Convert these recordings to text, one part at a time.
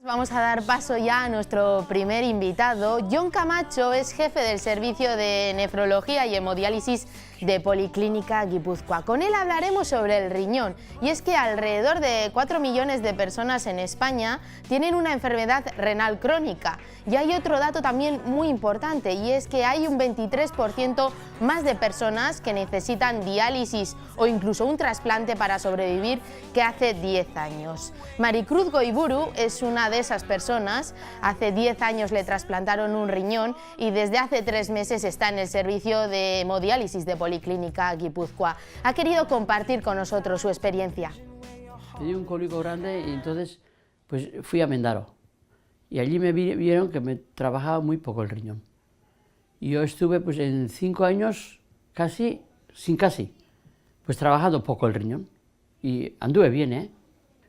Vamos a dar paso ya a nuestro primer invitado. Jon Camacho es jefe del servicio de nefrología y hemodiálisis de Policlínica Guipúzcoa. Con él hablaremos sobre el riñón, y es que alrededor de 4 millones de personas en España tienen una enfermedad renal crónica. Y hay otro dato también muy importante, y es que hay un 23% más de personas que necesitan diálisis o incluso un trasplante para sobrevivir que hace 10 años. Maricruz Goiburu es una de esas personas. Hace 10 años le trasplantaron un riñón y desde hace 3 meses está en el servicio de hemodiálisis de Policlínica Guipúzcoa. Ha querido compartir con nosotros su experiencia. Tenía un cólico grande y entonces pues fui a Mendaro. Y allí me vieron que me trabajaba muy poco el riñón. Y yo estuve pues en 5 años pues trabajando poco el riñón. Y anduve bien, ¿eh?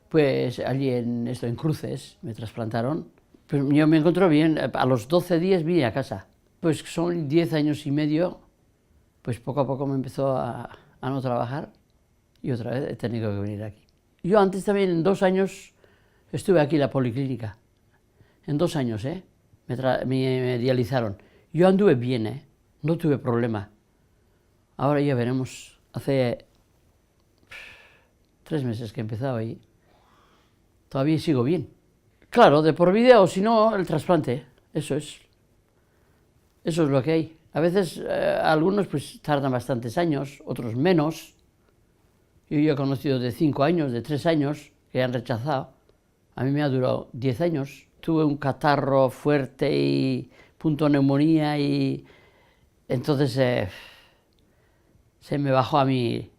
Pues allí en Cruces me trasplantaron. Pues yo me encontré bien, a los 12 días vine a casa. Pues son 10 años y medio, pues poco a poco me empezó a no trabajar y otra vez he tenido que venir aquí. Yo antes también en 2 años estuve aquí en la Policlínica. En 2 años, me dializaron. Yo anduve bien, no tuve problema. Ahora ya veremos. Hace 3 meses que he empezado ahí. Todavía sigo bien. Claro, de por vida o si no, el trasplante. Eso es lo que hay. A veces algunos pues tardan bastantes años, otros menos. Yo he conocido de 5 años, de 3 años, que han rechazado. A mí me ha durado 10 años. Tuve un catarro fuerte y punto neumonía y entonces se me bajó a mí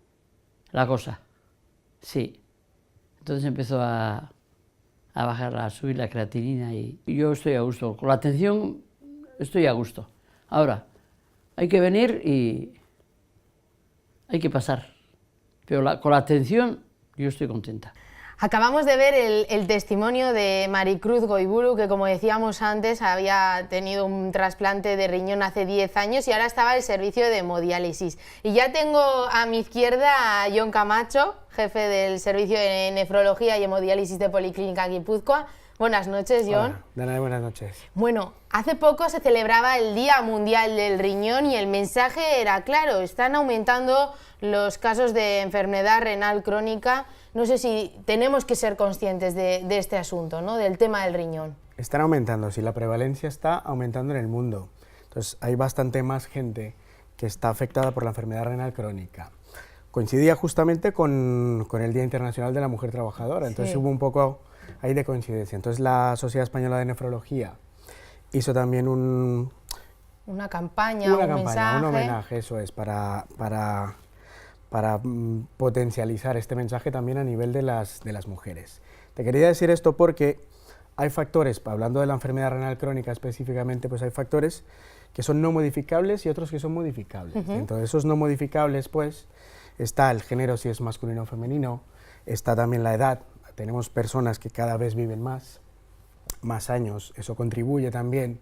la cosa. Sí. Entonces empezó a bajar, a subir la creatinina y yo estoy a gusto. Con la atención estoy a gusto. Ahora, hay que venir y hay que pasar. Pero con la atención yo estoy contenta. Acabamos de ver el testimonio de Maricruz Goiburu, que como decíamos antes había tenido un trasplante de riñón hace 10 años y ahora estaba en el servicio de hemodiálisis. Y ya tengo a mi izquierda a Jon Camacho, jefe del servicio de nefrología y hemodiálisis de Policlínica Guipúzcoa. Buenas noches, Jon. Hola, Dana, buenas noches. Bueno, hace poco se celebraba el Día Mundial del Riñón y el mensaje era claro: están aumentando los casos de enfermedad renal crónica. No sé si tenemos que ser conscientes de este asunto, ¿no? Del tema del riñón. Están aumentando, sí, la prevalencia está aumentando en el mundo. Entonces, hay bastante más gente que está afectada por la enfermedad renal crónica. Coincidía justamente con el Día Internacional de la Mujer Trabajadora, entonces hubo un poco ahí de coincidencia. Entonces, la Sociedad Española de Nefrología hizo también una campaña, un homenaje, eso es, para potencializar este mensaje también a nivel de las mujeres. Te quería decir esto porque hay factores, hablando de la enfermedad renal crónica específicamente, pues hay factores que son no modificables y otros que son modificables. Entonces, esos no modificables, pues, está el género, si es masculino o femenino, está también la edad. Tenemos personas que cada vez viven más años, eso contribuye también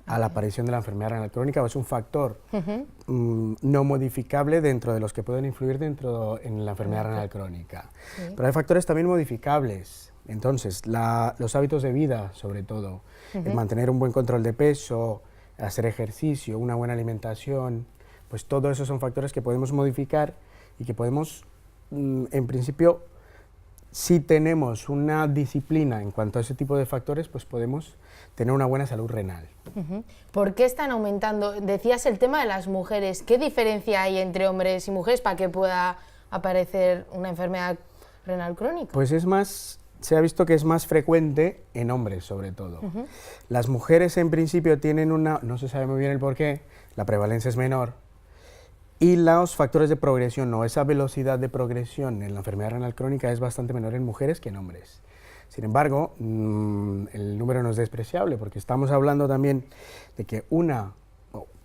a la aparición de la enfermedad renal crónica, o es un factor no modificable dentro de los que pueden influir en la enfermedad renal crónica. Pero hay factores también modificables, entonces los hábitos de vida, sobre todo, el mantener un buen control de peso, hacer ejercicio, una buena alimentación, pues todo eso son factores que podemos modificar y que podemos, en principio, si tenemos una disciplina en cuanto a ese tipo de factores, pues podemos tener una buena salud renal. ¿Por qué están aumentando? Decías el tema de las mujeres. ¿Qué diferencia hay entre hombres y mujeres para que pueda aparecer una enfermedad renal crónica? Pues se ha visto que es más frecuente en hombres, sobre todo. Las mujeres, en principio, tienen no se sabe muy bien el por qué, la prevalencia es menor, y los factores de progresión, o esa velocidad de progresión en la enfermedad renal crónica es bastante menor en mujeres que en hombres. Sin embargo, el número no es despreciable, porque estamos hablando también de que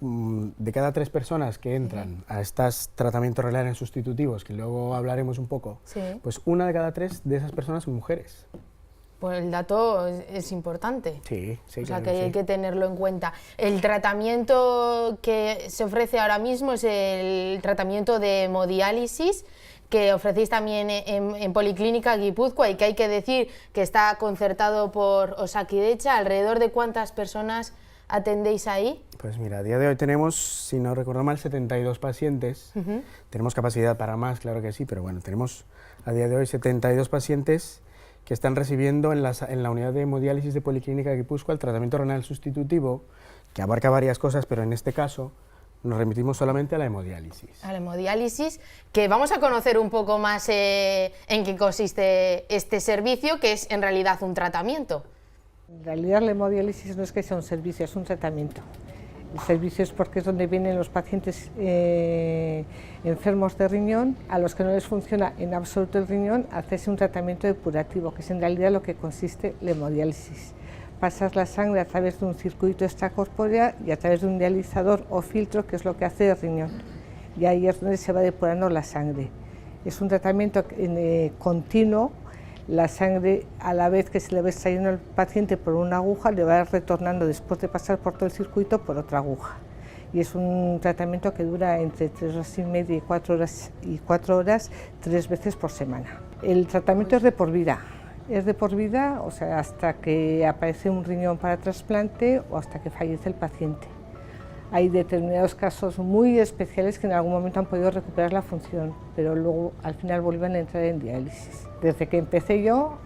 de cada 3 personas que entran a estos tratamientos renales sustitutivos, que luego hablaremos un poco, pues 1 de cada 3 de esas personas son mujeres. Pues el dato es importante. Sí, o sea, que hay que tenerlo en cuenta. El tratamiento que se ofrece ahora mismo es el tratamiento de hemodiálisis. que ofrecéis también en Policlínica Guipúzcoa y que hay que decir que está concertado por Osakidetza. ¿Alrededor de cuántas personas atendéis ahí? Pues mira, a día de hoy tenemos, si no recuerdo mal, 72 pacientes. Tenemos capacidad para más, claro que sí, pero bueno, tenemos a día de hoy 72 pacientes que están recibiendo en la unidad de hemodiálisis de Policlínica Guipúzcoa el tratamiento renal sustitutivo, que abarca varias cosas, pero en este caso nos remitimos solamente a la hemodiálisis. A la hemodiálisis, que vamos a conocer un poco más en qué consiste este servicio, que es en realidad un tratamiento. En realidad la hemodiálisis no es que sea un servicio, es un tratamiento. El servicio es porque es donde vienen los pacientes enfermos de riñón, a los que no les funciona en absoluto el riñón, hacerse un tratamiento depurativo, que es en realidad lo que consiste la hemodiálisis. Pasas la sangre a través de un circuito extracorpóreo y a través de un dializador o filtro, que es lo que hace el riñón. Y ahí es donde se va depurando la sangre. Es un tratamiento continuo. La sangre, a la vez que se le va extrayendo al paciente por una aguja, le va retornando después de pasar por todo el circuito por otra aguja. Y es un tratamiento que dura entre 3 horas y media y 4 horas, 3 veces por semana. El tratamiento es de por vida. Es de por vida, o sea, hasta que aparece un riñón para trasplante o hasta que fallece el paciente. Hay determinados casos muy especiales que en algún momento han podido recuperar la función, pero luego al final vuelven a entrar en diálisis. Desde que empecé yo,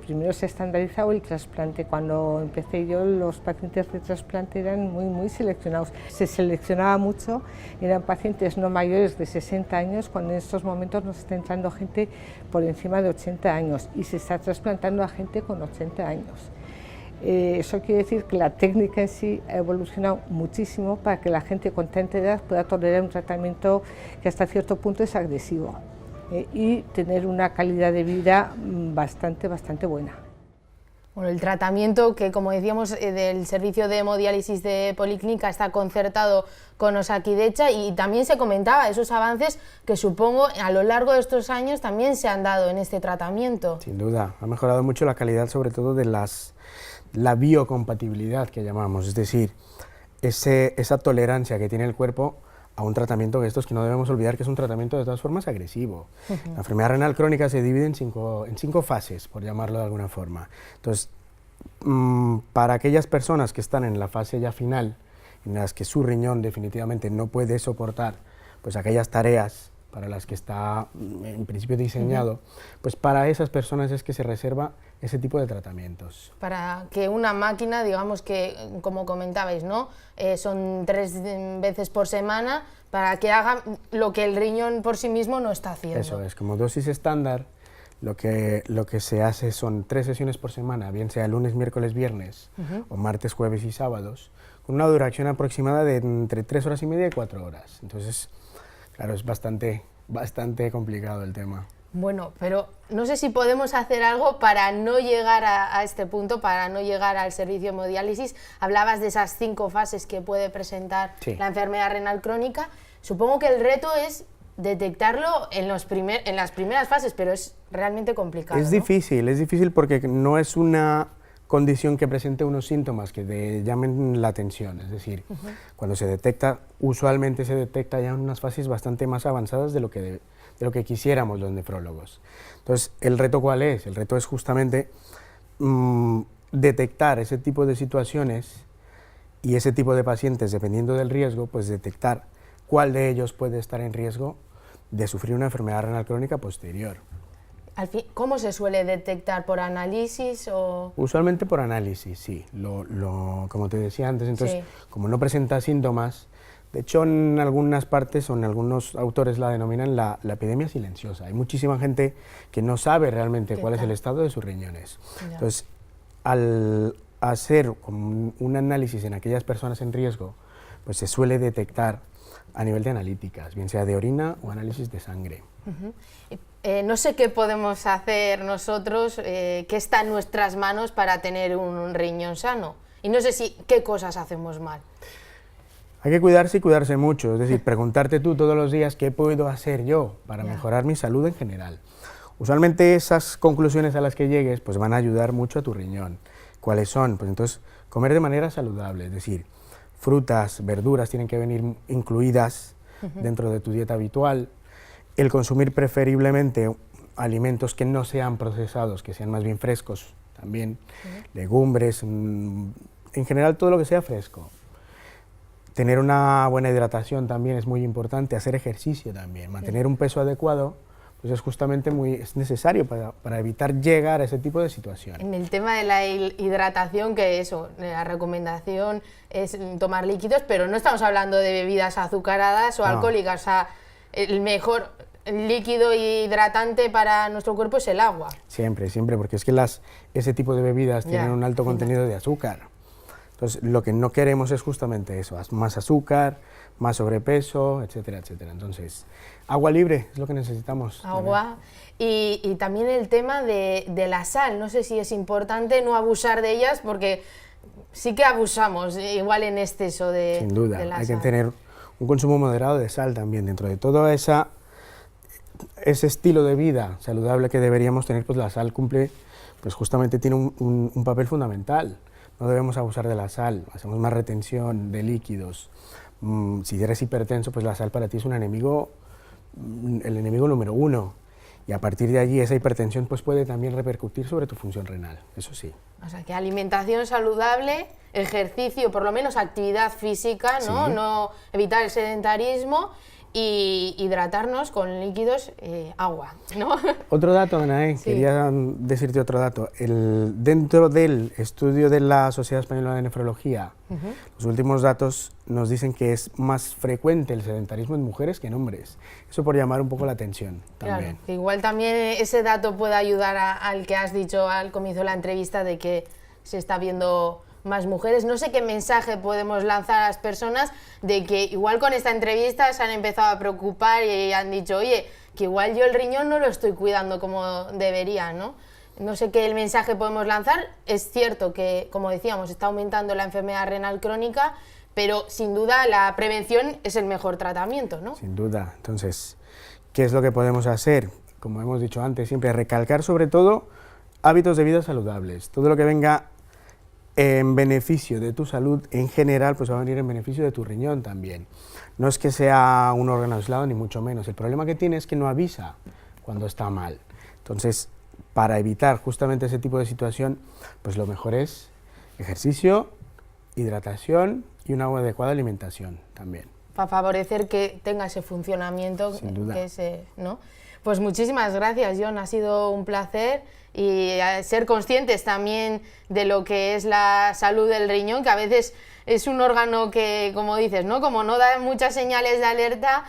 primero se ha estandarizado el trasplante. Cuando empecé yo, los pacientes de trasplante eran muy seleccionados. Se seleccionaba mucho, eran pacientes no mayores de 60 años, cuando en estos momentos nos está entrando gente por encima de 80 años y se está trasplantando a gente con 80 años. Eso quiere decir que la técnica en sí ha evolucionado muchísimo para que la gente con tanta edad pueda tolerar un tratamiento que hasta cierto punto es agresivo y tener una calidad de vida bastante buena. Bueno, el tratamiento que, como decíamos, del servicio de hemodiálisis de Policlínica está concertado con Osakidetza y también se comentaba esos avances que supongo a lo largo de estos años también se han dado en este tratamiento. Sin duda, ha mejorado mucho la calidad, sobre todo de la biocompatibilidad que llamamos, es decir, esa tolerancia que tiene el cuerpo a un tratamiento de estos, que no debemos olvidar que es un tratamiento de todas formas agresivo. La enfermedad renal crónica se divide en cinco fases, por llamarlo de alguna forma. Entonces, para aquellas personas que están en la fase ya final, en las que su riñón definitivamente no puede soportar pues aquellas tareas para las que está en principio diseñado, pues para esas personas es que se reserva ese tipo de tratamientos. Para que una máquina, digamos que, como comentabais, ¿no? Son 3 veces por semana, para que haga lo que el riñón por sí mismo no está haciendo. Eso es, como dosis estándar, lo que se hace son 3 sesiones por semana, bien sea lunes, miércoles, viernes, o martes, jueves y sábados, con una duración aproximada de entre 3 horas y media y 4 horas. Entonces, claro, es bastante complicado el tema. Bueno, pero no sé si podemos hacer algo para no llegar a este punto, para no llegar al servicio de hemodiálisis. Hablabas de esas 5 fases que puede presentar la enfermedad renal crónica. Supongo que el reto es detectarlo en las primeras fases, pero es realmente complicado. Es difícil porque no es una condición que presente unos síntomas que te llamen la atención, es decir, cuando se detecta, usualmente se detecta ya en unas fases bastante más avanzadas de lo que quisiéramos los nefrólogos. Entonces, ¿el reto cuál es? El reto es justamente detectar ese tipo de situaciones y ese tipo de pacientes, dependiendo del riesgo, pues detectar cuál de ellos puede estar en riesgo de sufrir una enfermedad renal crónica posterior. ¿Cómo se suele detectar? ¿Por análisis o...? Usualmente por análisis, sí, como te decía antes, entonces, como no presenta síntomas, de hecho en algunas partes o en algunos autores la denominan la epidemia silenciosa. Hay muchísima gente que no sabe realmente cuál es el estado de sus riñones. Entonces, al hacer un análisis en aquellas personas en riesgo, pues se suele detectar a nivel de analíticas, bien sea de orina o análisis de sangre. No sé qué podemos hacer nosotros, qué está en nuestras manos para tener un riñón sano. Y no sé qué cosas hacemos mal. Hay que cuidarse y cuidarse mucho, es decir, preguntarte tú todos los días qué puedo hacer yo para mejorar mi salud en general. Usualmente esas conclusiones a las que llegues pues van a ayudar mucho a tu riñón. ¿Cuáles son? Pues entonces, comer de manera saludable, es decir, frutas, verduras tienen que venir incluidas dentro de tu dieta habitual. el consumir preferiblemente alimentos que no sean procesados, que sean más bien frescos también, legumbres, en general todo lo que sea fresco. Tener una buena hidratación también es muy importante, hacer ejercicio también, mantener un peso adecuado, pues es justamente es necesario para evitar llegar a ese tipo de situaciones. En el tema de la hidratación, que eso, la recomendación es tomar líquidos, pero no estamos hablando de bebidas azucaradas o alcohólicas, o sea, el mejor líquido hidratante para nuestro cuerpo es el agua. Siempre, siempre, porque es que ese tipo de bebidas tienen un alto contenido de azúcar. Entonces, lo que no queremos es justamente eso, más azúcar, más sobrepeso, etcétera, etcétera. Entonces, agua libre es lo que necesitamos. Agua. Y también el tema de la sal, no sé si es importante no abusar de ellas, porque sí que abusamos, igual en exceso de Sin duda, de la hay sal. que tener un consumo moderado de sal también. Dentro de todo ese estilo de vida saludable que deberíamos tener, pues la sal cumple, pues justamente tiene un papel fundamental. No debemos abusar de la sal, hacemos más retención de líquidos. Si eres hipertenso, pues la sal para ti es un enemigo, el enemigo número uno. Y a partir de allí esa hipertensión pues puede también repercutir sobre tu función renal, eso sí. O sea, que alimentación saludable, ejercicio, por lo menos actividad física, ¿no? Sí. No evitar el sedentarismo y hidratarnos con líquidos, agua, ¿no? Otro dato, Danae, Sí. quería decirte otro dato. Dentro del estudio de la Sociedad Española de Nefrología, los últimos datos nos dicen que es más frecuente el sedentarismo en mujeres que en hombres. Eso por llamar un poco la atención también. Claro, que igual también ese dato puede ayudar al que has dicho al comienzo de la entrevista de que se está viendo más mujeres. No sé qué mensaje podemos lanzar a las personas de que igual con esta entrevista se han empezado a preocupar y han dicho, oye, que igual yo el riñón no lo estoy cuidando como debería, ¿no? No sé qué mensaje podemos lanzar. Es cierto que, como decíamos, está aumentando la enfermedad renal crónica, pero sin duda la prevención es el mejor tratamiento, ¿no? Sin duda. Entonces, ¿qué es lo que podemos hacer? Como hemos dicho antes, siempre recalcar sobre todo hábitos de vida saludables. Todo lo que venga en beneficio de tu salud en general, pues va a venir en beneficio de tu riñón también. No es que sea un órgano aislado, ni mucho menos. El problema que tiene es que no avisa cuando está mal. Entonces, para evitar justamente ese tipo de situación, pues lo mejor es ejercicio, hidratación y una adecuada alimentación también. Para favorecer que tenga ese funcionamiento, Sin duda. ¿no? Pues muchísimas gracias, Jon, ha sido un placer y ser conscientes también de lo que es la salud del riñón, que a veces es un órgano que, como dices, ¿no? Como no da muchas señales de alerta,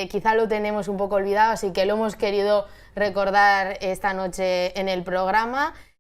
quizá lo tenemos un poco olvidado, así que lo hemos querido recordar esta noche en el programa.